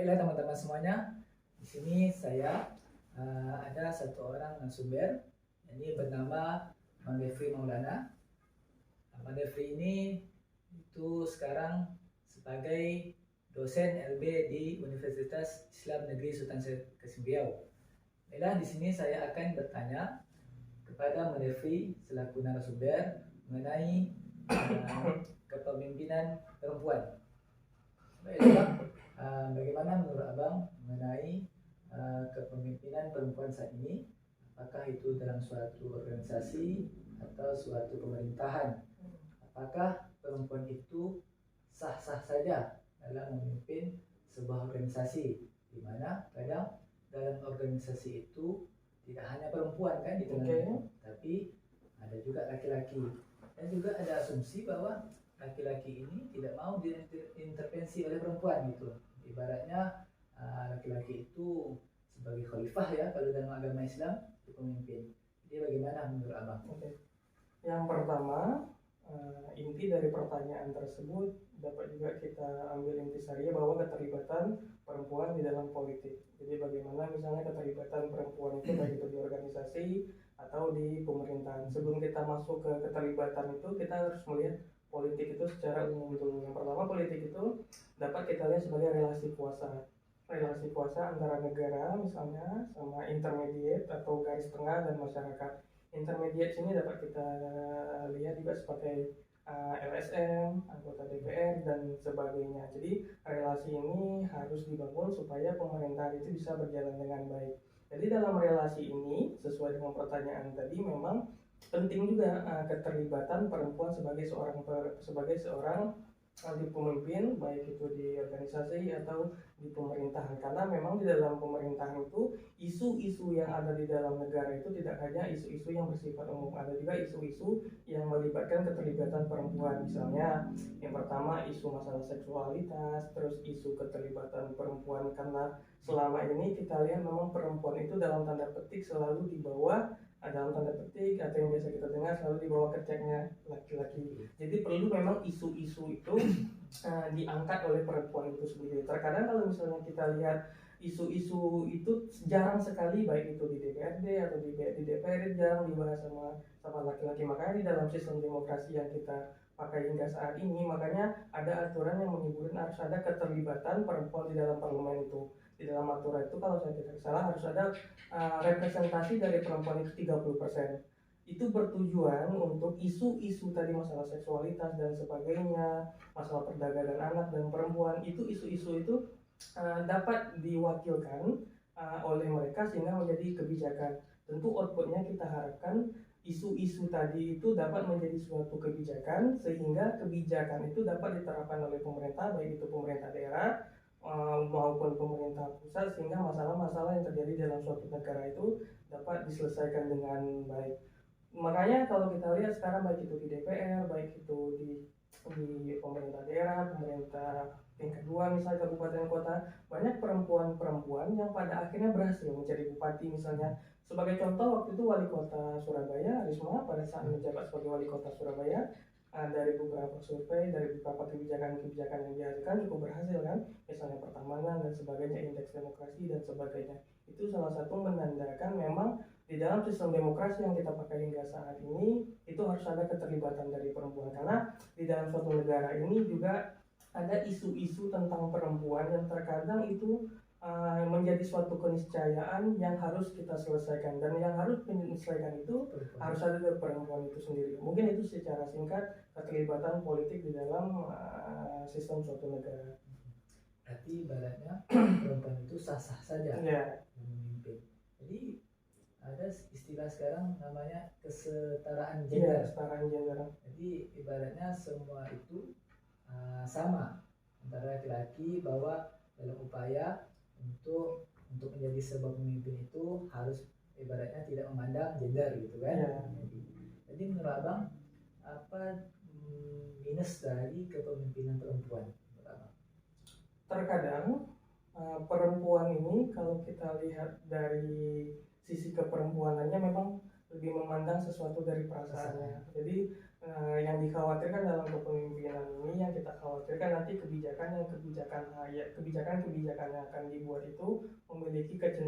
Baiklah teman-teman semuanya, di sini saya ada satu orang narasumber, ini bernama Bang Defri Maulana. Bang Defri ini itu sekarang sebagai dosen LB di Universitas Islam Negeri Sultan Syed Qasim Riau. Baiklah, di sini saya akan bertanya kepada Bang Defri selaku narasumber mengenai kepemimpinan perempuan. Baiklah, bagaimana menurut Abang mengenai kepemimpinan perempuan saat ini? Apakah itu dalam suatu organisasi atau suatu pemerintahan? Apakah perempuan itu sah-sah saja dalam memimpin sebuah organisasi? Di mana kadang dalam organisasi itu tidak hanya perempuan kan di dalamnya, tapi ada juga laki-laki. Dan juga ada asumsi bahwa laki-laki ini tidak mau diintervensi oleh perempuan gitu. Ibaratnya laki-laki itu sebagai khalifah ya kalau dalam agama Islam, itu pemimpin. Jadi bagaimana menurut Abang? Yang pertama, inti dari pertanyaan tersebut dapat juga kita ambil intisarinya bahwa keterlibatan perempuan di dalam politik. Jadi bagaimana misalnya keterlibatan perempuan itu baik itu di organisasi atau di pemerintahan. Sebelum kita masuk ke keterlibatan itu, kita harus melihat politik itu secara umum dulu. Yang pertama, politik itu dapat kita lihat sebagai relasi kuasa antara negara misalnya sama intermediate atau garis tengah dan masyarakat. Intermediate ini dapat kita lihat juga sebagai LSM, anggota DPR dan sebagainya. Jadi relasi ini harus dibangun supaya pemerintahan itu bisa berjalan dengan baik. Jadi dalam relasi ini sesuai dengan pertanyaan tadi memang penting juga keterlibatan perempuan sebagai seorang pemimpin, baik itu di organisasi atau di pemerintahan, karena memang di dalam pemerintahan itu isu-isu yang ada di dalam negara itu tidak hanya isu-isu yang bersifat umum, ada juga isu-isu yang melibatkan keterlibatan perempuan. Misalnya yang pertama isu masalah seksualitas, terus isu keterlibatan perempuan karena selama ini kita lihat memang perempuan itu dalam tanda petik selalu di bawah, dalam tanda petik atau yang biasa kita dengar selalu di bawah keceknya laki-laki. Jadi perlu memang isu-isu itu diangkat oleh perempuan itu sendiri. Terkadang kalau misalnya kita lihat isu-isu itu jarang sekali, baik itu di DPRD atau di DPR, jarang dibahas sama laki-laki. Makanya di dalam sistem demokrasi yang kita pakai hingga saat ini, makanya ada aturan yang menyebutkan harus ada keterlibatan perempuan di dalam parlemen itu. Di dalam aturan itu kalau saya tidak salah harus ada representasi dari perempuan itu 30%. Itu bertujuan untuk isu-isu tadi, masalah seksualitas dan sebagainya, masalah perdagangan anak dan perempuan, itu isu-isu itu dapat diwakilkan oleh mereka sehingga menjadi kebijakan. Tentu outputnya kita harapkan isu-isu tadi itu dapat menjadi suatu kebijakan sehingga kebijakan itu dapat diterapkan oleh pemerintah, baik itu pemerintah daerah maupun pemerintah pusat, sehingga masalah-masalah yang terjadi dalam suatu negara itu dapat diselesaikan dengan baik. Makanya kalau kita lihat sekarang baik itu di DPR, baik itu di pemerintah daerah, pemerintah tingkat 2 misalnya kabupaten kota, banyak perempuan-perempuan yang pada akhirnya berhasil menjadi bupati misalnya. Sebagai contoh, waktu itu wali kota Surabaya, Risma, pada saat menjabat sebagai wali kota Surabaya, dari beberapa survei, dari beberapa kebijakan-kebijakan yang dihasilkan cukup berhasil kan, misalnya pertamanan dan sebagainya, indeks demokrasi dan sebagainya. Itu salah satu menandakan memang di dalam sistem demokrasi yang kita pakai hingga saat ini itu harus ada keterlibatan dari perempuan, karena di dalam suatu negara ini juga ada isu-isu tentang perempuan yang terkadang itu menjadi suatu keniscayaan yang harus kita selesaikan, dan yang harus menyelesaikan itu harus ada dari perempuan itu sendiri. Mungkin itu secara singkat keterlibatan politik di dalam sistem suatu negara. Berarti ibaratnya perempuan itu sah-sah saja memimpin. Jadi ada istilah sekarang namanya kesetaraan gender. Kesetaraan gender. Jadi ibaratnya semua itu sama antara laki-laki, bahwa dalam upaya untuk menjadi sebuah pemimpin itu harus ibaratnya tidak memandang gender gitu kan. Jadi menurut Abang apa minus dari kepemimpinan perempuan? Terkadang perempuan ini kalau kita lihat dari sisi keperempuanannya memang lebih memandang sesuatu dari perasaannya. Jadi yang dikhawatirkan dalam kepemimpinan ini, yang kita khawatirkan nanti kebijakan yang akan dibuat itu memiliki kecenderungan